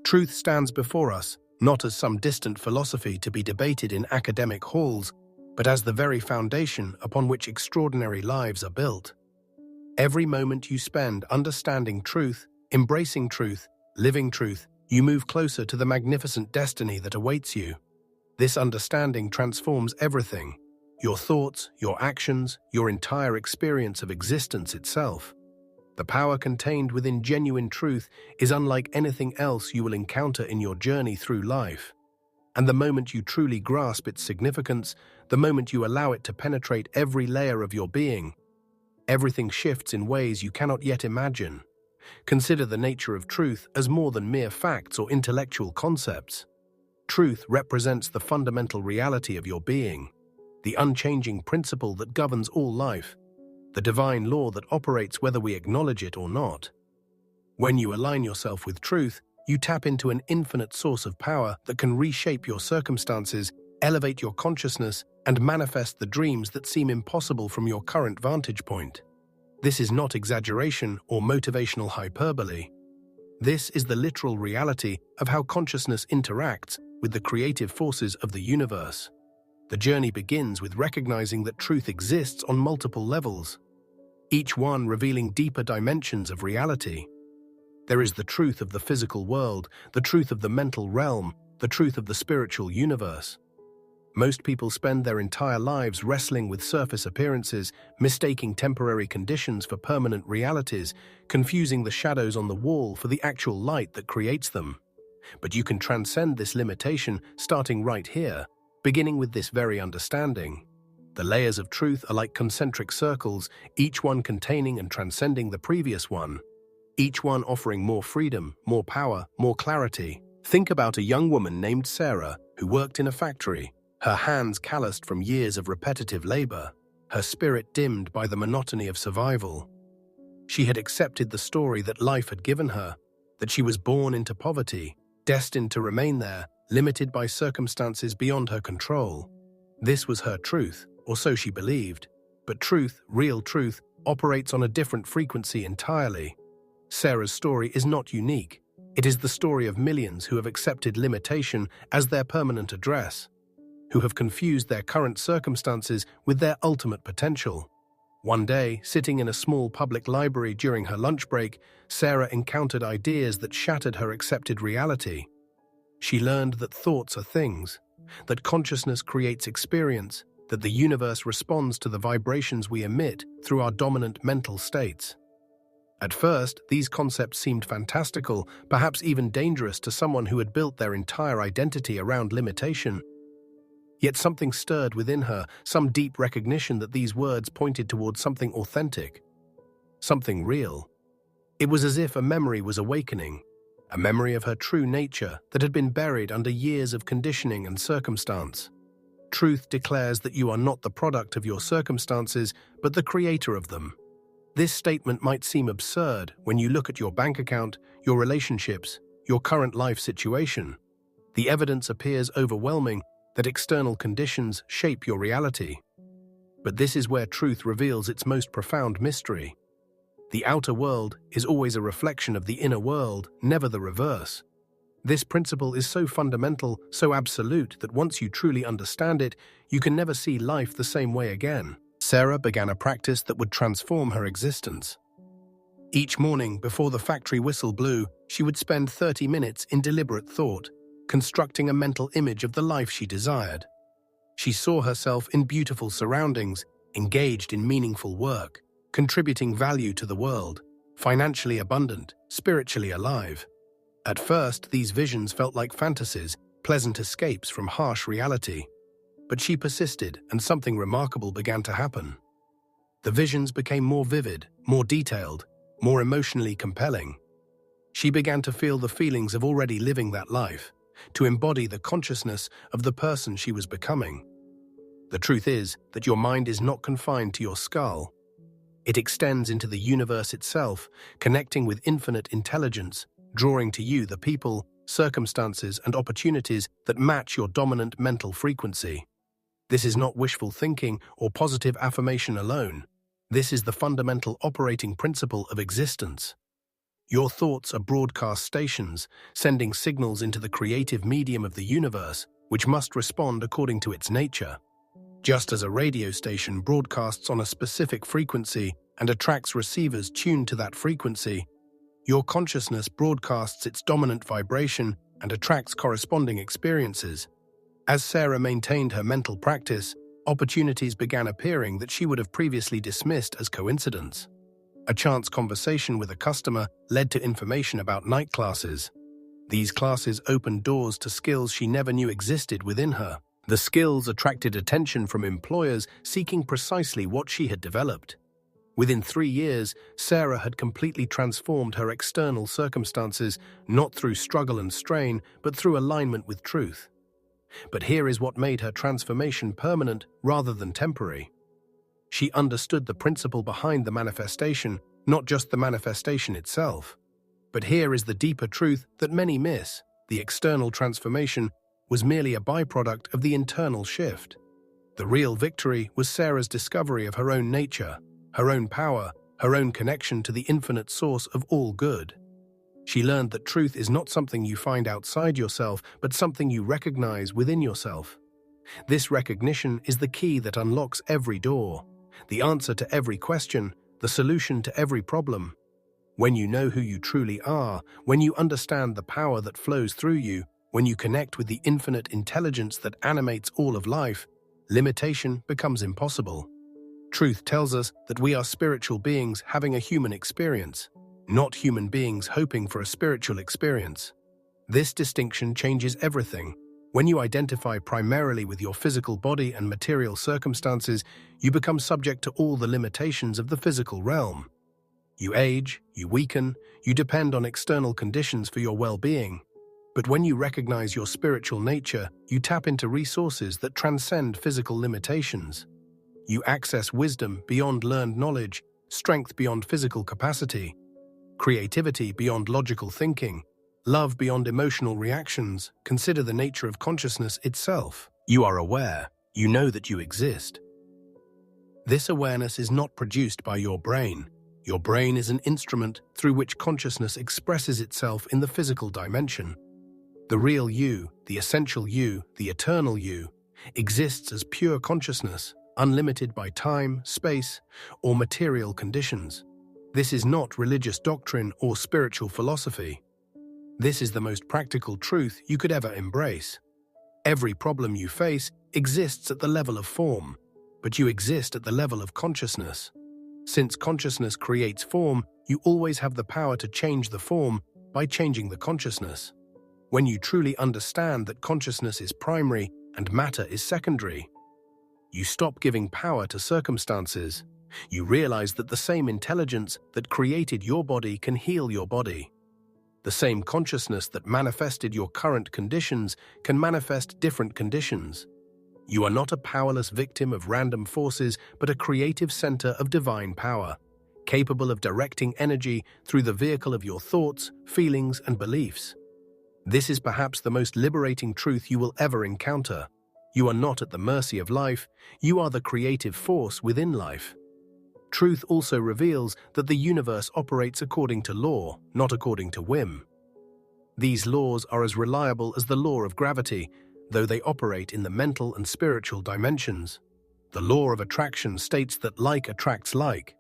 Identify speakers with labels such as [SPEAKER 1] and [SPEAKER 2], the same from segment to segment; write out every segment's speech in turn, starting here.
[SPEAKER 1] Truth stands before us, not as some distant philosophy to be debated in academic halls, but as the very foundation upon which extraordinary lives are built. Every moment you spend understanding truth, embracing truth, living truth, you move closer to the magnificent destiny that awaits you. This understanding transforms everything: your thoughts, your actions, your entire experience of existence itself. The power contained within genuine truth is unlike anything else you will encounter in your journey through life. And the moment you truly grasp its significance, the moment you allow it to penetrate every layer of your being, everything shifts in ways you cannot yet imagine. Consider the nature of truth as more than mere facts or intellectual concepts. Truth represents the fundamental reality of your being, the unchanging principle that governs all life, the divine law that operates whether we acknowledge it or not. When you align yourself with truth, you tap into an infinite source of power that can reshape your circumstances, elevate your consciousness, and manifest the dreams that seem impossible from your current vantage point. This is not exaggeration or motivational hyperbole. This is the literal reality of how consciousness interacts with the creative forces of the universe. The journey begins with recognizing that truth exists on multiple levels, each one revealing deeper dimensions of reality. There is the truth of the physical world, the truth of the mental realm, the truth of the spiritual universe. Most people spend their entire lives wrestling with surface appearances, mistaking temporary conditions for permanent realities, confusing the shadows on the wall for the actual light that creates them. But you can transcend this limitation starting right here, beginning with this very understanding. The layers of truth are like concentric circles, each one containing and transcending the previous one, each one offering more freedom, more power, more clarity. Think about a young woman named Sarah who worked in a factory, her hands calloused from years of repetitive labor, her spirit dimmed by the monotony of survival. She had accepted the story that life had given her, that she was born into poverty, destined to remain there, limited by circumstances beyond her control. This was her truth, or so she believed. But truth, real truth, operates on a different frequency entirely. Sarah's story is not unique. It is the story of millions who have accepted limitation as their permanent address, who have confused their current circumstances with their ultimate potential. One day, sitting in a small public library during her lunch break, Sarah encountered ideas that shattered her accepted reality. She learned that thoughts are things, that consciousness creates experience, that the universe responds to the vibrations we emit through our dominant mental states. At first, these concepts seemed fantastical, perhaps even dangerous to someone who had built their entire identity around limitation. Yet something stirred within her, some deep recognition that these words pointed towards something authentic, something real. It was as if a memory was awakening, a memory of her true nature that had been buried under years of conditioning and circumstance. Truth declares that you are not the product of your circumstances, but the creator of them. This statement might seem absurd when you look at your bank account, your relationships, your current life situation. The evidence appears overwhelming that external conditions shape your reality. But this is where truth reveals its most profound mystery. The outer world is always a reflection of the inner world, never the reverse. This principle is so fundamental, so absolute, that once you truly understand it, you can never see life the same way again. Sarah began a practice that would transform her existence. Each morning, before the factory whistle blew, she would spend 30 minutes in deliberate thought, constructing a mental image of the life she desired. She saw herself in beautiful surroundings, engaged in meaningful work, contributing value to the world, financially abundant, spiritually alive. At first, these visions felt like fantasies, pleasant escapes from harsh reality. But she persisted, and something remarkable began to happen. The visions became more vivid, more detailed, more emotionally compelling. She began to feel the feelings of already living that life, to embody the consciousness of the person she was becoming. The truth is that your mind is not confined to your skull. It extends into the universe itself, connecting with infinite intelligence, drawing to you the people, circumstances, and opportunities that match your dominant mental frequency. This is not wishful thinking or positive affirmation alone. This is the fundamental operating principle of existence. Your thoughts are broadcast stations, sending signals into the creative medium of the universe, which must respond according to its nature. Just as a radio station broadcasts on a specific frequency and attracts receivers tuned to that frequency, your consciousness broadcasts its dominant vibration and attracts corresponding experiences. As Sarah maintained her mental practice, opportunities began appearing that she would have previously dismissed as coincidence. A chance conversation with a customer led to information about night classes. These classes opened doors to skills she never knew existed within her. The skills attracted attention from employers seeking precisely what she had developed. Within 3 years, Sarah had completely transformed her external circumstances, not through struggle and strain, but through alignment with truth. But here is what made her transformation permanent rather than temporary. She understood the principle behind the manifestation, not just the manifestation itself. But here is the deeper truth that many miss: the external transformation was merely a byproduct of the internal shift. The real victory was Sarah's discovery of her own nature, her own power, her own connection to the infinite source of all good. She learned that truth is not something you find outside yourself, but something you recognize within yourself. This recognition is the key that unlocks every door, the answer to every question, the solution to every problem. When you know who you truly are, when you understand the power that flows through you, when you connect with the infinite intelligence that animates all of life, limitation becomes impossible. Truth tells us that we are spiritual beings having a human experience, not human beings hoping for a spiritual experience. This distinction changes everything. When you identify primarily with your physical body and material circumstances, you become subject to all the limitations of the physical realm. You age, you weaken, you depend on external conditions for your well-being. But when you recognize your spiritual nature, you tap into resources that transcend physical limitations. You access wisdom beyond learned knowledge, strength beyond physical capacity, creativity beyond logical thinking, love beyond emotional reactions. Consider the nature of consciousness itself. You are aware. You know that you exist. This awareness is not produced by your brain. Your brain is an instrument through which consciousness expresses itself in the physical dimension. The real you, the essential you, the eternal you, exists as pure consciousness, unlimited by time, space, or material conditions. This is not religious doctrine or spiritual philosophy. This is the most practical truth you could ever embrace. Every problem you face exists at the level of form, but you exist at the level of consciousness. Since consciousness creates form, you always have the power to change the form by changing the consciousness. When you truly understand that consciousness is primary and matter is secondary, you stop giving power to circumstances. You realize that the same intelligence that created your body can heal your body. The same consciousness that manifested your current conditions can manifest different conditions. You are not a powerless victim of random forces, but a creative center of divine power, capable of directing energy through the vehicle of your thoughts, feelings, and beliefs. This is perhaps the most liberating truth you will ever encounter. You are not at the mercy of life, you are the creative force within life. Truth also reveals that the universe operates according to law, not according to whim. These laws are as reliable as the law of gravity, though they operate in the mental and spiritual dimensions. The law of attraction states that like attracts like.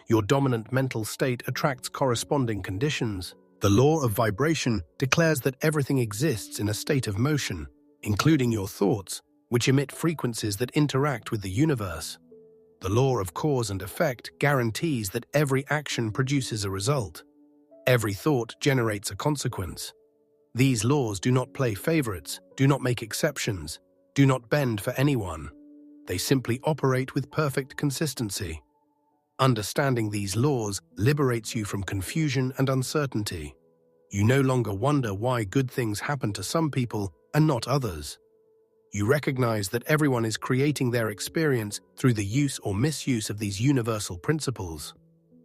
[SPEAKER 1] Your dominant mental state attracts corresponding conditions. The law of vibration declares that everything exists in a state of motion, including your thoughts, which emit frequencies that interact with the universe. The law of cause and effect guarantees that every action produces a result. Every thought generates a consequence. These laws do not play favorites, do not make exceptions, do not bend for anyone. They simply operate with perfect consistency. Understanding these laws liberates you from confusion and uncertainty. You no longer wonder why good things happen to some people and not others. You recognize that everyone is creating their experience through the use or misuse of these universal principles.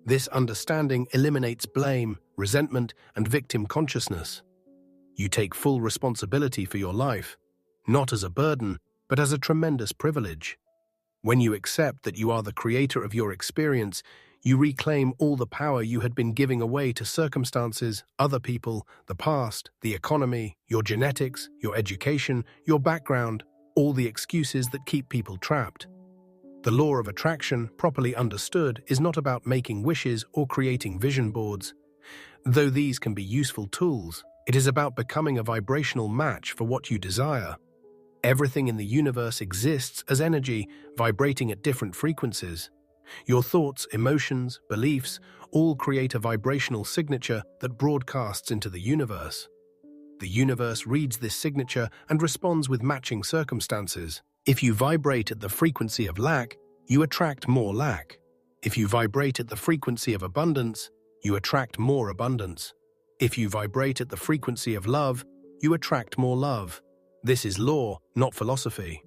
[SPEAKER 1] This understanding eliminates blame, resentment, and victim consciousness. You take full responsibility for your life, not as a burden, but as a tremendous privilege. When you accept that you are the creator of your experience, You reclaim all the power you had been giving away to circumstances, other people, the past, the economy, your genetics, your education, your background, all the excuses that keep people trapped. The law of attraction, properly understood, is not about making wishes or creating vision boards. Though these can be useful tools, it is about becoming a vibrational match for what you desire. Everything in the universe exists as energy, vibrating at different frequencies. Your thoughts, emotions, beliefs all create a vibrational signature that broadcasts into the universe. The universe reads this signature and responds with matching circumstances. If you vibrate at the frequency of lack, you attract more lack. If you vibrate at the frequency of abundance, you attract more abundance. If you vibrate at the frequency of love, you attract more love. This is law, not philosophy.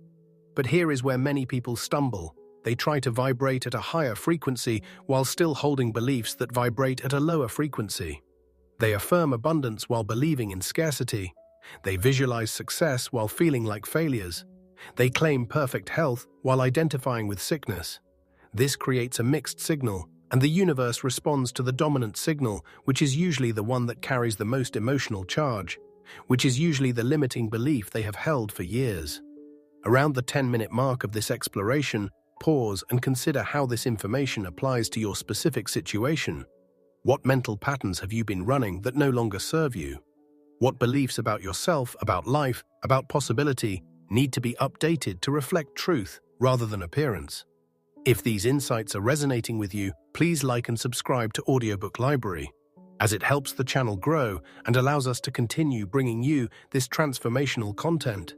[SPEAKER 1] But here is where many people stumble. They try to vibrate at a higher frequency while still holding beliefs that vibrate at a lower frequency. They affirm abundance while believing in scarcity. They visualize success while feeling like failures. They claim perfect health while identifying with sickness. This creates a mixed signal, and the universe responds to the dominant signal, which is usually the one that carries the most emotional charge, which is usually the limiting belief they have held for years. Around the 10-minute mark of this exploration, pause and consider how this information applies to your specific situation. What mental patterns have you been running that no longer serve you? What beliefs about yourself, about life, about possibility need to be updated to reflect truth rather than appearance? If these insights are resonating with you, please like and subscribe to Audiobook Library, as it helps the channel grow and allows us to continue bringing you this transformational content.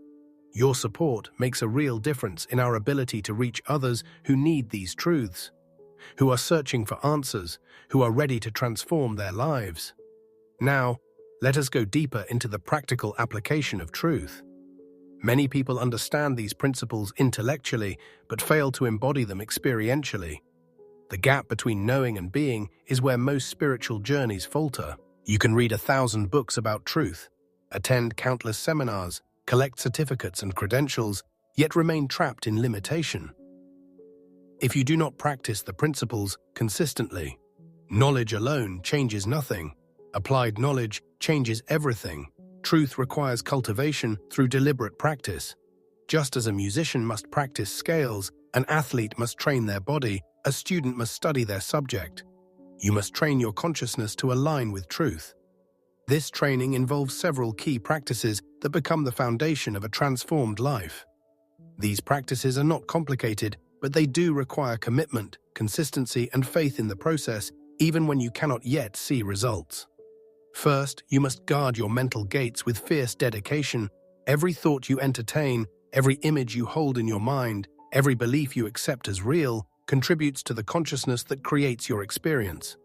[SPEAKER 1] Your support makes a real difference in our ability to reach others who need these truths, who are searching for answers, who are ready to transform their lives. Now, let us go deeper into the practical application of truth. Many people understand these principles intellectually, but fail to embody them experientially. The gap between knowing and being is where most spiritual journeys falter. You can read 1,000 books about truth, attend countless seminars, collect certificates and credentials, yet remain trapped in limitation. If you do not practice the principles consistently, knowledge alone changes nothing. Applied knowledge changes everything. Truth requires cultivation through deliberate practice. Just as a musician must practice scales, an athlete must train their body, a student must study their subject. You must train your consciousness to align with truth. This training involves several key practices that become the foundation of a transformed life. These practices are not complicated, but they do require commitment, consistency, and faith in the process, even when you cannot yet see results. First, you must guard your mental gates with fierce dedication. Every thought you entertain, every image you hold in your mind, every belief you accept as real, contributes to the consciousness that creates your experience.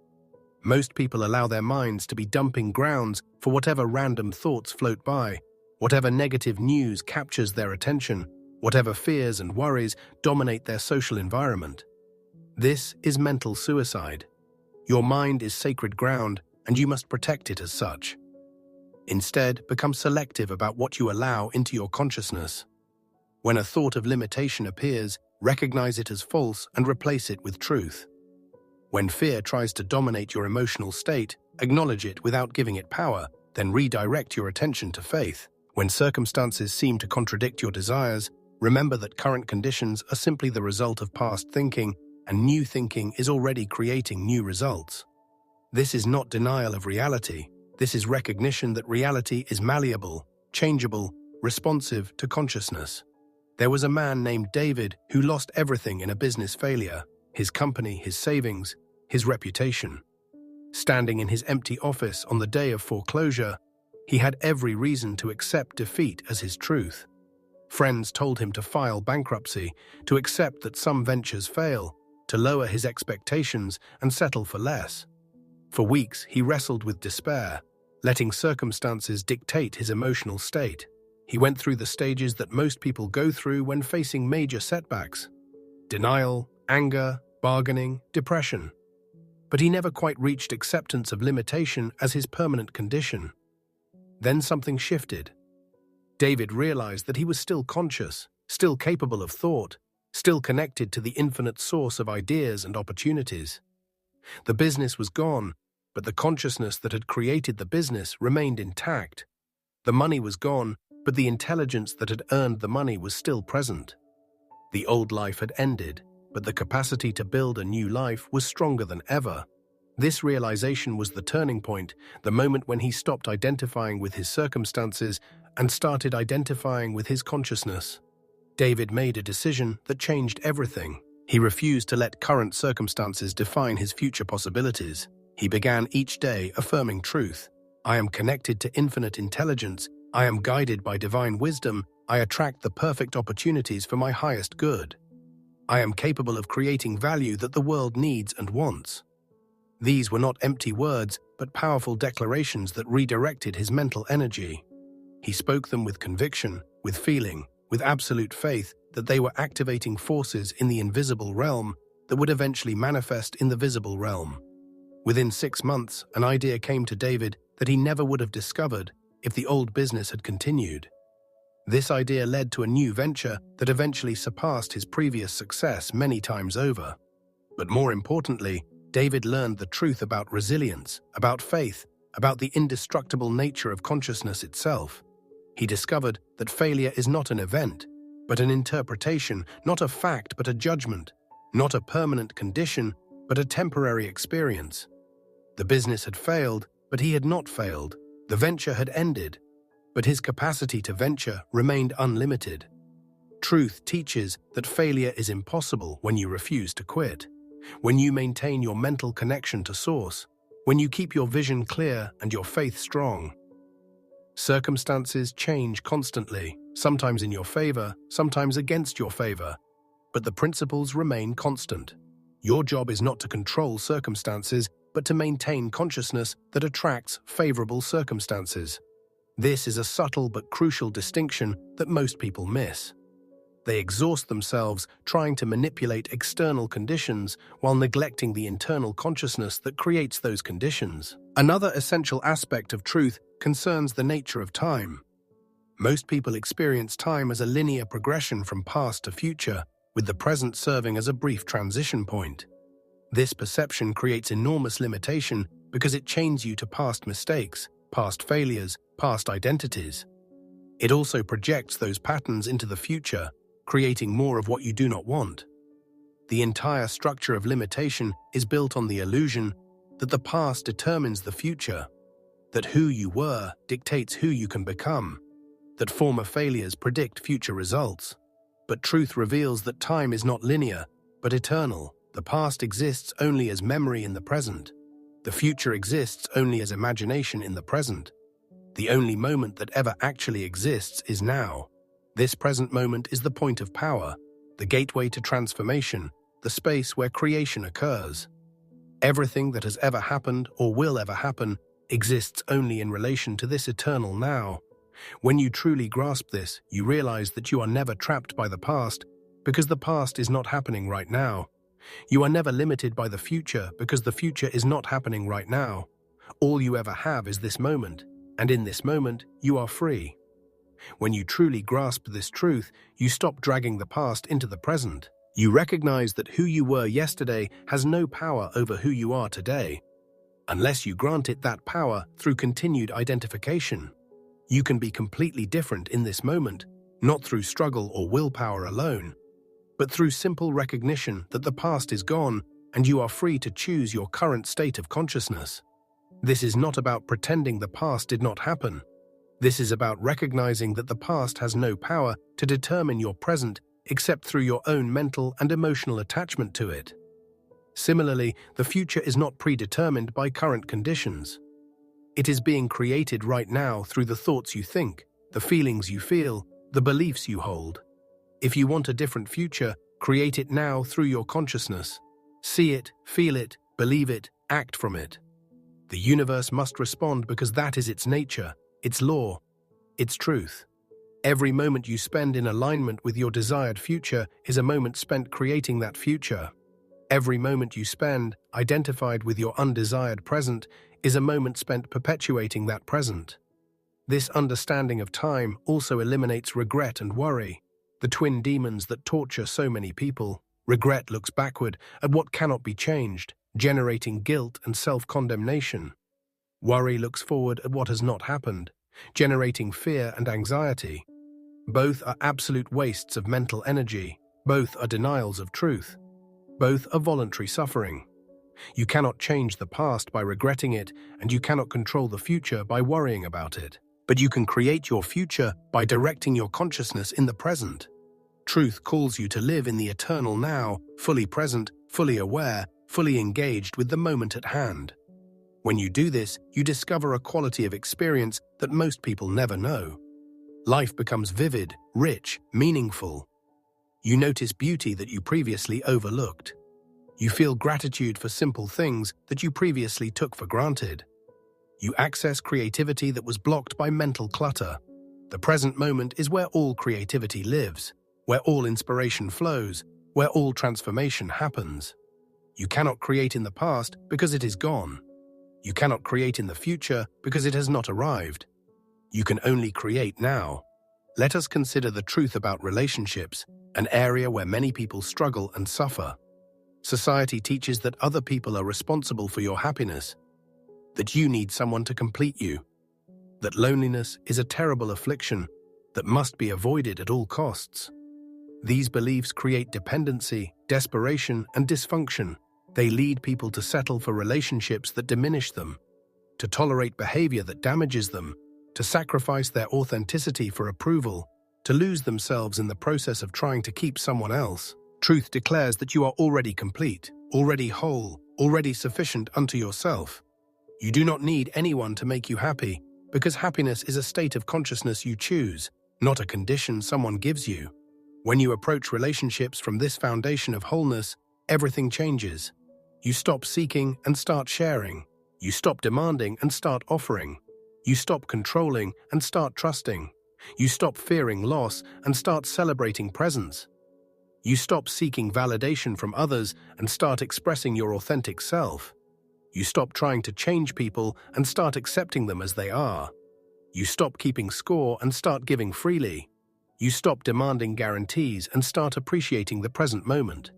[SPEAKER 1] Most people allow their minds to be dumping grounds for whatever random thoughts float by, whatever negative news captures their attention, whatever fears and worries dominate their social environment. This is mental suicide. Your mind is sacred ground, and you must protect it as such. Instead, become selective about what you allow into your consciousness. When a thought of limitation appears, recognize it as false and replace it with truth. When fear tries to dominate your emotional state, acknowledge it without giving it power, then redirect your attention to faith. When circumstances seem to contradict your desires, remember that current conditions are simply the result of past thinking, and new thinking is already creating new results. This is not denial of reality. This is recognition that reality is malleable, changeable, responsive to consciousness. There was a man named David who lost everything in a business failure: his company, his savings, his reputation. Standing in his empty office on the day of foreclosure, he had every reason to accept defeat as his truth. Friends told him to file bankruptcy, to accept that some ventures fail, to lower his expectations and settle for less. For weeks, he wrestled with despair, letting circumstances dictate his emotional state. He went through the stages that most people go through when facing major setbacks: denial, anger, bargaining, depression. But he never quite reached acceptance of limitation as his permanent condition. Then something shifted. David realized that he was still conscious, still capable of thought, still connected to the infinite source of ideas and opportunities. The business was gone, but the consciousness that had created the business remained intact. The money was gone, but the intelligence that had earned the money was still present. The old life had ended, but the capacity to build a new life was stronger than ever. This realization was the turning point, the moment when he stopped identifying with his circumstances and started identifying with his consciousness. David made a decision that changed everything. He refused to let current circumstances define his future possibilities. He began each day affirming truth. I am connected to infinite intelligence. I am guided by divine wisdom. I attract the perfect opportunities for my highest good. I am capable of creating value that the world needs and wants. These were not empty words, but powerful declarations that redirected his mental energy. He spoke them with conviction, with feeling, with absolute faith that they were activating forces in the invisible realm that would eventually manifest in the visible realm. Within 6 months, an idea came to David that he never would have discovered if the old business had continued. This idea led to a new venture that eventually surpassed his previous success many times over. But more importantly, David learned the truth about resilience, about faith, about the indestructible nature of consciousness itself. He discovered that failure is not an event, but an interpretation, not a fact but a judgment, not a permanent condition, but a temporary experience. The business had failed, but he had not failed. The venture had ended, but his capacity to venture remained unlimited. Truth teaches that failure is impossible when you refuse to quit, when you maintain your mental connection to Source, when you keep your vision clear and your faith strong. Circumstances change constantly, sometimes in your favor, sometimes against your favor, but the principles remain constant. Your job is not to control circumstances, but to maintain consciousness that attracts favorable circumstances. This is a subtle but crucial distinction that most people miss. They exhaust themselves trying to manipulate external conditions while neglecting the internal consciousness that creates those conditions. Another essential aspect of truth concerns the nature of time. Most people experience time as a linear progression from past to future, with the present serving as a brief transition point. This perception creates enormous limitation because it chains you to past mistakes, past failures, past identities. It also projects those patterns into the future, creating more of what you do not want. The entire structure of limitation is built on the illusion that the past determines the future, that who you were dictates who you can become, that former failures predict future results. But truth reveals that time is not linear, but eternal. The past exists only as memory in the present. The future exists only as imagination in the present. The only moment that ever actually exists is now. This present moment is the point of power, the gateway to transformation, the space where creation occurs. Everything that has ever happened or will ever happen exists only in relation to this eternal now. When you truly grasp this, you realize that you are never trapped by the past because the past is not happening right now. You are never limited by the future because the future is not happening right now. All you ever have is this moment, and in this moment, you are free. When you truly grasp this truth, you stop dragging the past into the present. You recognize that who you were yesterday has no power over who you are today, unless you grant it that power through continued identification. You can be completely different in this moment, not through struggle or willpower alone, but through simple recognition that the past is gone and you are free to choose your current state of consciousness. This is not about pretending the past did not happen. This is about recognizing that the past has no power to determine your present except through your own mental and emotional attachment to it. Similarly, the future is not predetermined by current conditions. It is being created right now through the thoughts you think, the feelings you feel, the beliefs you hold. If you want a different future, create it now through your consciousness. See it, feel it, believe it, act from it. The universe must respond because that is its nature, its law, its truth. Every moment you spend in alignment with your desired future is a moment spent creating that future. Every moment you spend identified with your undesired present is a moment spent perpetuating that present. This understanding of time also eliminates regret and worry, the twin demons that torture so many people. Regret looks backward at what cannot be changed. generating guilt and self-condemnation. Worry looks forward at what has not happened, generating fear and anxiety. Both are absolute wastes of mental energy. Both are denials of truth. Both are voluntary suffering. You cannot change the past by regretting it, and you cannot control the future by worrying about it. But you can create your future by directing your consciousness in the present. Truth calls you to live in the eternal now, fully present, fully aware, fully engaged with the moment at hand. When you do this, you discover a quality of experience that most people never know. Life becomes vivid, rich, meaningful. You notice beauty that you previously overlooked. You feel gratitude for simple things that you previously took for granted. You access creativity that was blocked by mental clutter. The present moment is where all creativity lives, where all inspiration flows, where all transformation happens. You cannot create in the past because it is gone. You cannot create in the future because it has not arrived. You can only create now. Let us consider the truth about relationships, an area where many people struggle and suffer. Society teaches that other people are responsible for your happiness, that you need someone to complete you, that loneliness is a terrible affliction that must be avoided at all costs. These beliefs create dependency, desperation, and dysfunction. They lead people to settle for relationships that diminish them, to tolerate behavior that damages them, to sacrifice their authenticity for approval, to lose themselves in the process of trying to keep someone else. Truth declares that you are already complete, already whole, already sufficient unto yourself. You do not need anyone to make you happy, because happiness is a state of consciousness you choose, not a condition someone gives you. When you approach relationships from this foundation of wholeness, everything changes. You stop seeking and start sharing. You stop demanding and start offering. You stop controlling and start trusting. You stop fearing loss and start celebrating presence. You stop seeking validation from others and start expressing your authentic self. You stop trying to change people and start accepting them as they are. You stop keeping score and start giving freely. You stop demanding guarantees and start appreciating the present moment.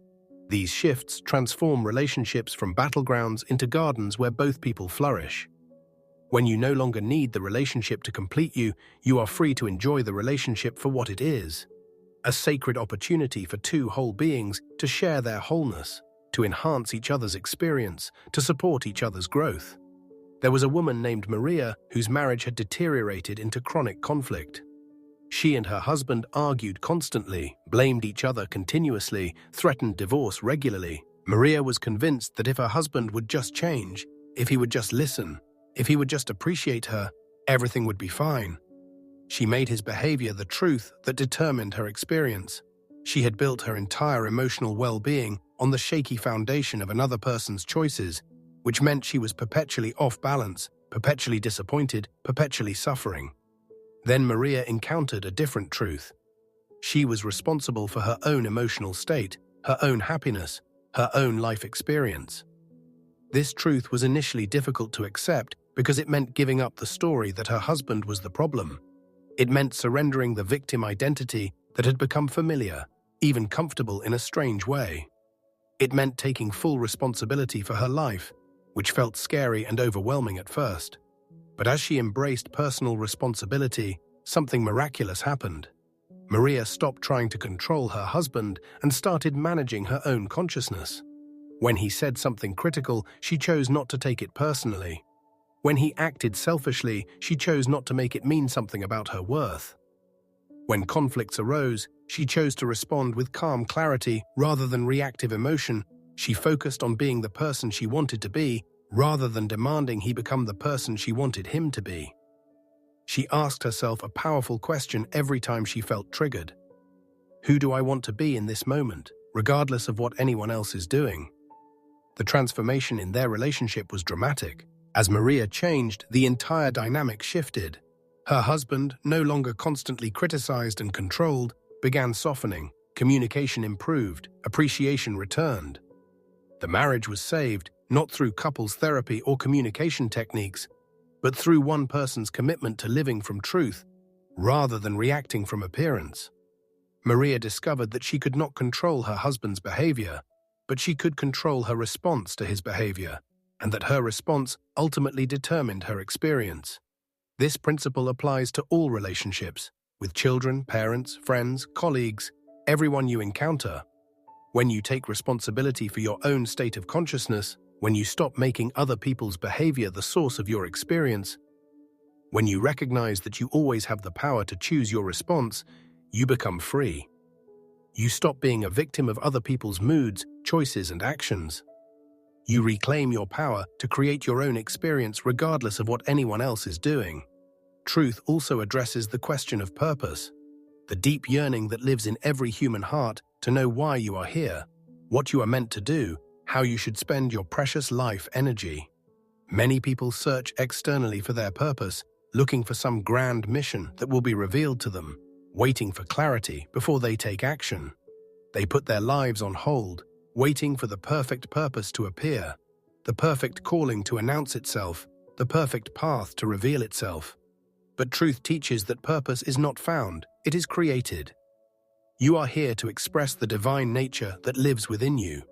[SPEAKER 1] These shifts transform relationships from battlegrounds into gardens where both people flourish. When you no longer need the relationship to complete you, you are free to enjoy the relationship for what it is. A sacred opportunity for two whole beings to share their wholeness, to enhance each other's experience, to support each other's growth. There was a woman named Maria whose marriage had deteriorated into chronic conflict. She and her husband argued constantly, blamed each other continuously, threatened divorce regularly. Maria was convinced that if her husband would just change, if he would just listen, if he would just appreciate her, everything would be fine. She made his behavior the truth that determined her experience. She had built her entire emotional well-being on the shaky foundation of another person's choices, which meant she was perpetually off balance, perpetually disappointed, perpetually suffering. Then Maria encountered a different truth. She was responsible for her own emotional state, her own happiness, her own life experience. This truth was initially difficult to accept because it meant giving up the story that her husband was the problem. It meant surrendering the victim identity that had become familiar, even comfortable in a strange way. It meant taking full responsibility for her life, which felt scary and overwhelming at first. But as she embraced personal responsibility, something miraculous happened. Maria stopped trying to control her husband and started managing her own consciousness. When he said something critical, she chose not to take it personally. When he acted selfishly, she chose not to make it mean something about her worth. When conflicts arose, she chose to respond with calm clarity rather than reactive emotion. She focused on being the person she wanted to be, rather than demanding he become the person she wanted him to be. She asked herself a powerful question every time she felt triggered. Who do I want to be in this moment, regardless of what anyone else is doing? The transformation in their relationship was dramatic. As Maria changed, the entire dynamic shifted. Her husband, no longer constantly criticized and controlled, began softening. Communication improved, appreciation returned. The marriage was saved, not through couples therapy or communication techniques, but through one person's commitment to living from truth, rather than reacting from appearance. Maria discovered that she could not control her husband's behavior, but she could control her response to his behavior, and that her response ultimately determined her experience. This principle applies to all relationships, with children, parents, friends, colleagues, everyone you encounter. When you take responsibility for your own state of consciousness, when you stop making other people's behavior the source of your experience, when you recognize that you always have the power to choose your response, you become free. You stop being a victim of other people's moods, choices, and actions. You reclaim your power to create your own experience regardless of what anyone else is doing. Truth also addresses the question of purpose, the deep yearning that lives in every human heart to know why you are here, what you are meant to do, how you should spend your precious life energy. Many people search externally for their purpose, looking for some grand mission that will be revealed to them, waiting for clarity before they take action. They put their lives on hold, waiting for the perfect purpose to appear, the perfect calling to announce itself, the perfect path to reveal itself. But truth teaches that purpose is not found, it is created. You are here to express the divine nature that lives within you,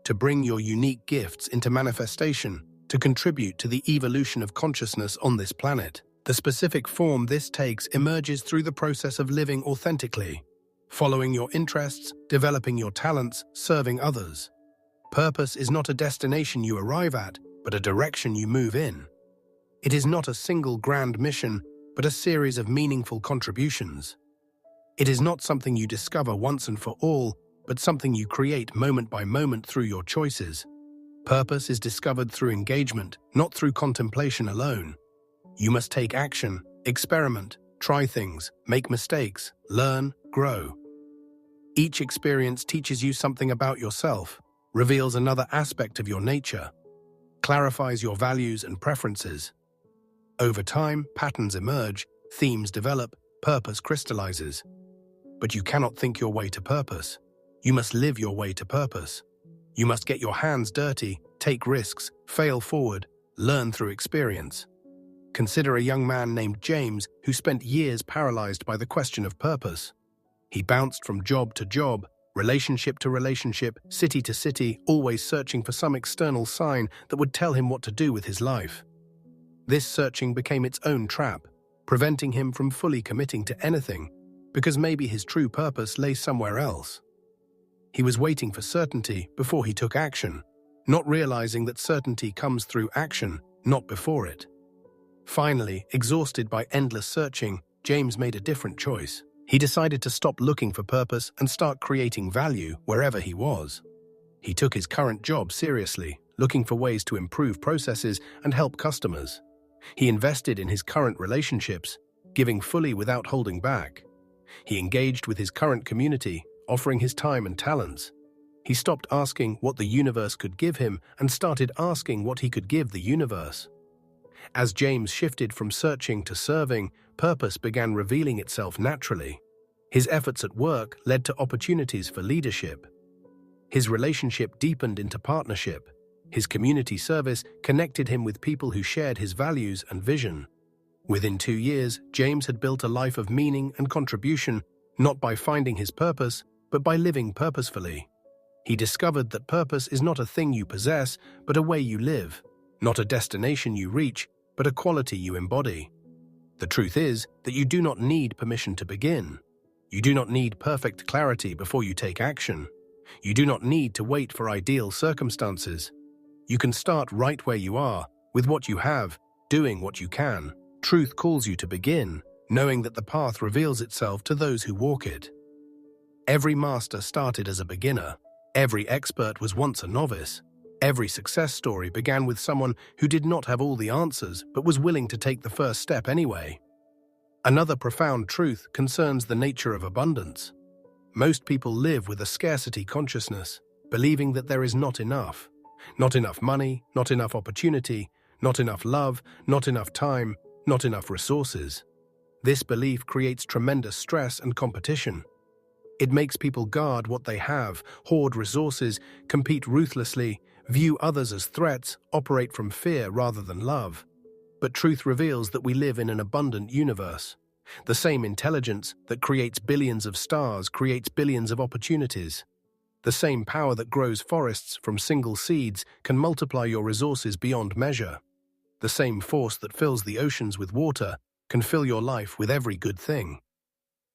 [SPEAKER 1] to bring your unique gifts into manifestation, to contribute to the evolution of consciousness on this planet. The specific form this takes emerges through the process of living authentically, following your interests, developing your talents, serving others. Purpose is not a destination you arrive at, but a direction you move in. It is not a single grand mission, but a series of meaningful contributions. It is not something you discover once and for all, but something you create moment by moment through your choices. Purpose is discovered through engagement, not through contemplation alone. You must take action, experiment, try things, make mistakes, learn, grow. Each experience teaches you something about yourself, reveals another aspect of your nature, clarifies your values and preferences. Over time, patterns emerge, themes develop, purpose crystallizes. But you cannot think your way to purpose. You must live your way to purpose. You must get your hands dirty, take risks, fail forward, learn through experience. Consider a young man named James who spent years paralyzed by the question of purpose. He bounced from job to job, relationship to relationship, city to city, always searching for some external sign that would tell him what to do with his life. This searching became its own trap, preventing him from fully committing to anything, because maybe his true purpose lay somewhere else. He was waiting for certainty before he took action, not realizing that certainty comes through action, not before it. Finally, exhausted by endless searching, James made a different choice. He decided to stop looking for purpose and start creating value wherever he was. He took his current job seriously, looking for ways to improve processes and help customers. He invested in his current relationships, giving fully without holding back. He engaged with his current community, offering his time and talents. He stopped asking what the universe could give him and started asking what he could give the universe. As James shifted from searching to serving, purpose began revealing itself naturally. His efforts at work led to opportunities for leadership. His relationship deepened into partnership. His community service connected him with people who shared his values and vision. Within 2 years, James had built a life of meaning and contribution, not by finding his purpose, but by living purposefully. He discovered that purpose is not a thing you possess, but a way you live, not a destination you reach, but a quality you embody. The truth is that you do not need permission to begin. You do not need perfect clarity before you take action. You do not need to wait for ideal circumstances. You can start right where you are, with what you have, doing what you can. Truth calls you to begin, knowing that the path reveals itself to those who walk it. Every master started as a beginner. Every expert was once a novice. Every success story began with someone who did not have all the answers but was willing to take the first step anyway. Another profound truth concerns the nature of abundance. Most people live with a scarcity consciousness, believing that there is not enough. Not enough money, not enough opportunity, not enough love, not enough time, not enough resources. This belief creates tremendous stress and competition. It makes people guard what they have, hoard resources, compete ruthlessly, view others as threats, operate from fear rather than love. But truth reveals that we live in an abundant universe. The same intelligence that creates billions of stars creates billions of opportunities. The same power that grows forests from single seeds can multiply your resources beyond measure. The same force that fills the oceans with water can fill your life with every good thing.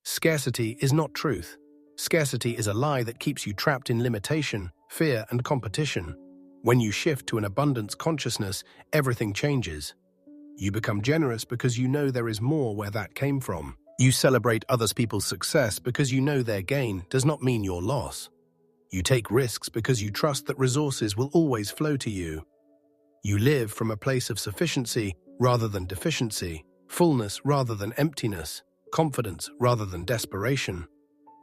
[SPEAKER 1] Scarcity is not truth. Scarcity is a lie that keeps you trapped in limitation, fear, and competition. When you shift to an abundance consciousness, everything changes. You become generous because you know there is more where that came from. You celebrate other people's success because you know their gain does not mean your loss. You take risks because you trust that resources will always flow to you. You live from a place of sufficiency rather than deficiency, fullness rather than emptiness, confidence rather than desperation.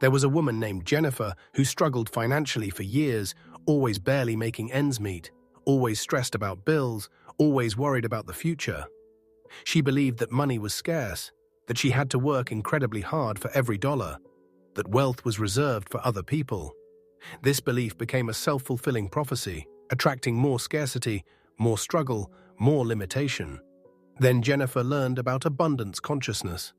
[SPEAKER 1] There was a woman named Jennifer who struggled financially for years, always barely making ends meet, always stressed about bills, always worried about the future. She believed that money was scarce, that she had to work incredibly hard for every dollar, that wealth was reserved for other people. This belief became a self-fulfilling prophecy, attracting more scarcity, more struggle, more limitation. Then Jennifer learned about abundance consciousness.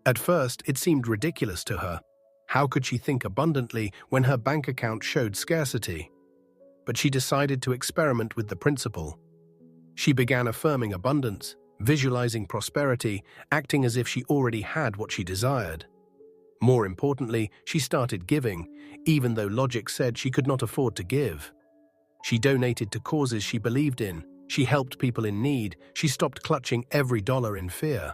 [SPEAKER 1] At first, it seemed ridiculous to her. How could she think abundantly when her bank account showed scarcity? But she decided to experiment with the principle. She began affirming abundance, visualizing prosperity, acting as if she already had what she desired. More importantly, she started giving, even though logic said she could not afford to give. She donated to causes she believed in. She helped people in need. She stopped clutching every dollar in fear.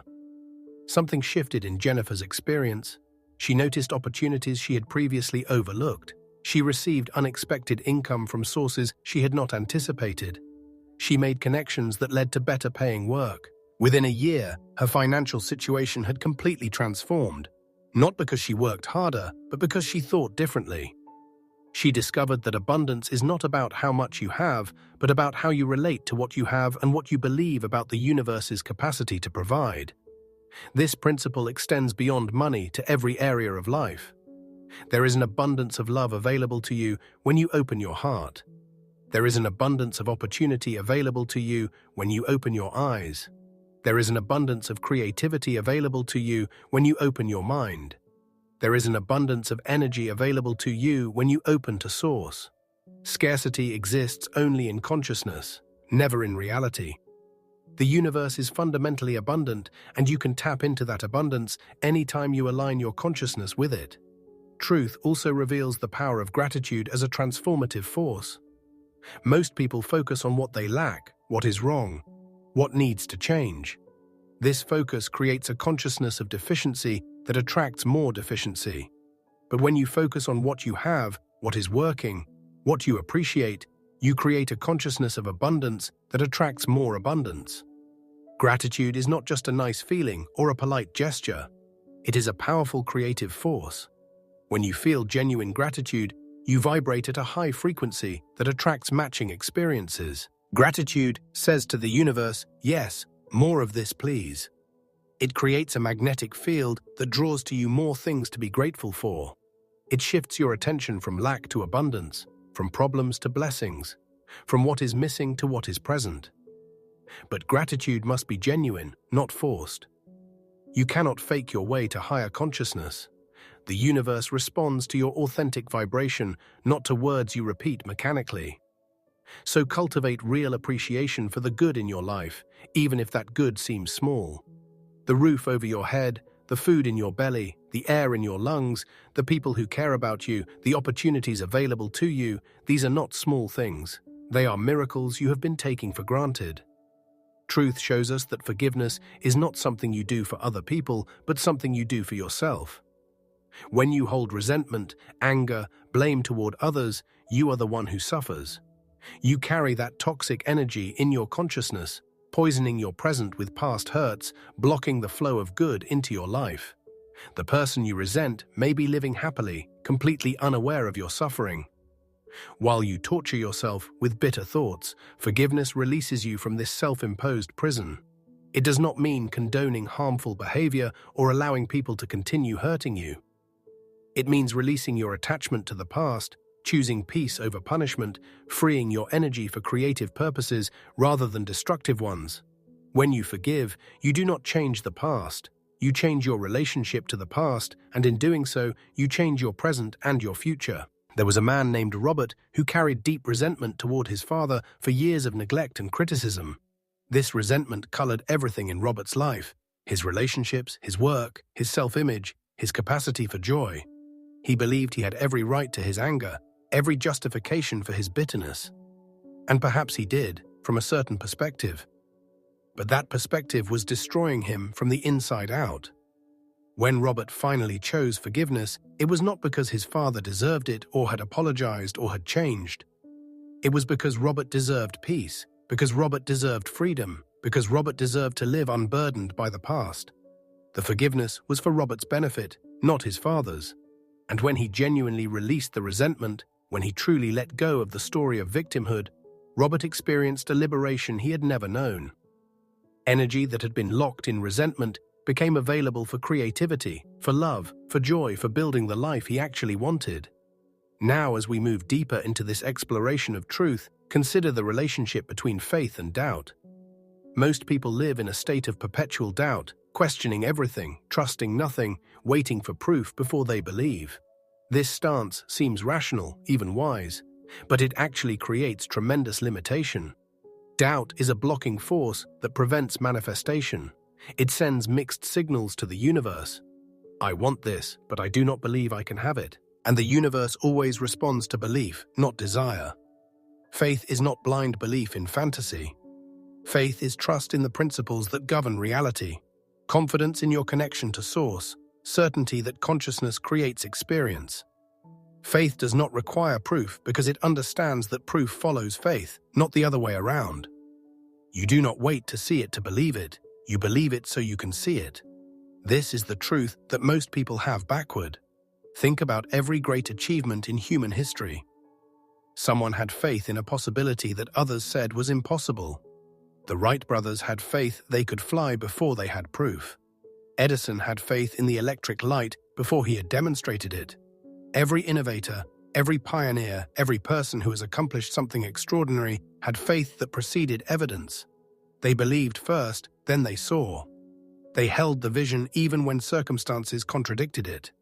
[SPEAKER 1] Something shifted in Jennifer's experience. She noticed opportunities she had previously overlooked. She received unexpected income from sources she had not anticipated. She made connections that led to better paying work. Within a year, her financial situation had completely transformed, not because she worked harder, but because she thought differently. She discovered that abundance is not about how much you have, but about how you relate to what you have and what you believe about the universe's capacity to provide. This principle extends beyond money to every area of life. There is an abundance of love available to you when you open your heart. There is an abundance of opportunity available to you when you open your eyes. There is an abundance of creativity available to you when you open your mind. There is an abundance of energy available to you when you open to source. Scarcity exists only in consciousness, never in reality. The universe is fundamentally abundant, and you can tap into that abundance anytime you align your consciousness with it. Truth also reveals the power of gratitude as a transformative force. Most people focus on what they lack, what is wrong, what needs to change. This focus creates a consciousness of deficiency that attracts more deficiency. But when you focus on what you have, what is working, what you appreciate, you create a consciousness of abundance that attracts more abundance. Gratitude is not just a nice feeling or a polite gesture. It is a powerful creative force. When you feel genuine gratitude, you vibrate at a high frequency that attracts matching experiences. Gratitude says to the universe, "Yes, more of this, please." It creates a magnetic field that draws to you more things to be grateful for. It shifts your attention from lack to abundance, from problems to blessings, from what is missing to what is present. But gratitude must be genuine, not forced. You cannot fake your way to higher consciousness. The universe responds to your authentic vibration, not to words you repeat mechanically. So cultivate real appreciation for the good in your life, even if that good seems small. The roof over your head, the food in your belly, the air in your lungs, the people who care about you, the opportunities available to you, these are not small things. They are miracles you have been taking for granted. Truth shows us that forgiveness is not something you do for other people, but something you do for yourself. When you hold resentment, anger, blame toward others, you are the one who suffers. You carry that toxic energy in your consciousness, poisoning your present with past hurts, blocking the flow of good into your life. The person you resent may be living happily, completely unaware of your suffering. While you torture yourself with bitter thoughts, forgiveness releases you from this self-imposed prison. It does not mean condoning harmful behavior or allowing people to continue hurting you. It means releasing your attachment to the past, choosing peace over punishment, freeing your energy for creative purposes rather than destructive ones. When you forgive, you do not change the past. You change your relationship to the past, and in doing so, you change your present and your future. There was a man named Robert who carried deep resentment toward his father for years of neglect and criticism. This resentment colored everything in Robert's life: his relationships, his work, his self-image, his capacity for joy. He believed he had every right to his anger, every justification for his bitterness. And perhaps he did, from a certain perspective. But that perspective was destroying him from the inside out. When Robert finally chose forgiveness, it was not because his father deserved it or had apologized or had changed. It was because Robert deserved peace, because Robert deserved freedom, because Robert deserved to live unburdened by the past. The forgiveness was for Robert's benefit, not his father's. And when he genuinely released the resentment, when he truly let go of the story of victimhood, Robert experienced a liberation he had never known. Energy that had been locked in resentment became available for creativity, for love, for joy, for building the life he actually wanted. Now, as we move deeper into this exploration of truth, consider the relationship between faith and doubt. Most people live in a state of perpetual doubt, questioning everything, trusting nothing, waiting for proof before they believe. This stance seems rational, even wise, but it actually creates tremendous limitation. Doubt is a blocking force that prevents manifestation. It sends mixed signals to the universe. I want this, but I do not believe I can have it. And the universe always responds to belief, not desire. Faith is not blind belief in fantasy. Faith is trust in the principles that govern reality, confidence in your connection to source, certainty that consciousness creates experience. Faith does not require proof because it understands that proof follows faith, not the other way around. You do not wait to see it to believe it. You believe it so you can see it. This is the truth that most people have backward. Think about every great achievement in human history. Someone had faith in a possibility that others said was impossible. The Wright brothers had faith they could fly before they had proof. Edison had faith in the electric light before he had demonstrated it. Every innovator, every pioneer, every person who has accomplished something extraordinary had faith that preceded evidence. They believed first, then they saw. They held the vision even when circumstances contradicted it.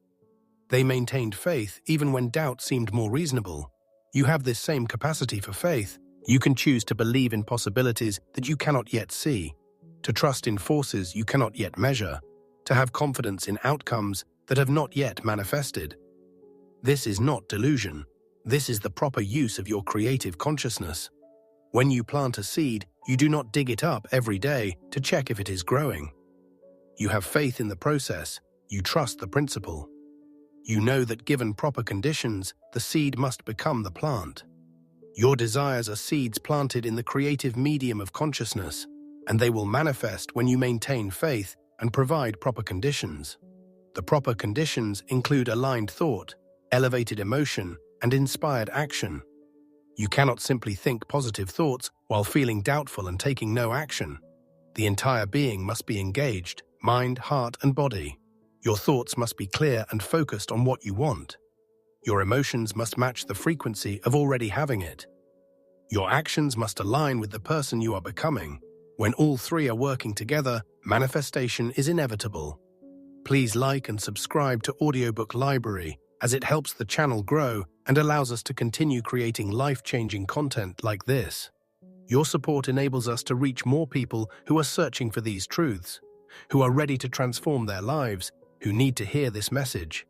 [SPEAKER 1] They maintained faith even when doubt seemed more reasonable. You have this same capacity for faith. You can choose to believe in possibilities that you cannot yet see, to trust in forces you cannot yet measure, to have confidence in outcomes that have not yet manifested. This is not delusion. This is the proper use of your creative consciousness. When you plant a seed, you do not dig it up every day to check if it is growing. You have faith in the process. You trust the principle. You know that given proper conditions, the seed must become the plant. Your desires are seeds planted in the creative medium of consciousness, and they will manifest when you maintain faith and provide proper conditions. The proper conditions include aligned thought, elevated emotion, and inspired action. You cannot simply think positive thoughts while feeling doubtful and taking no action. The entire being must be engaged, mind, heart, and body. Your thoughts must be clear and focused on what you want. Your emotions must match the frequency of already having it. Your actions must align with the person you are becoming. When all three are working together, manifestation is inevitable. Please like and subscribe to Audiobook Library, as it helps the channel grow and allows us to continue creating life-changing content like this. Your support enables us to reach more people who are searching for these truths, who are ready to transform their lives, who need to hear this message.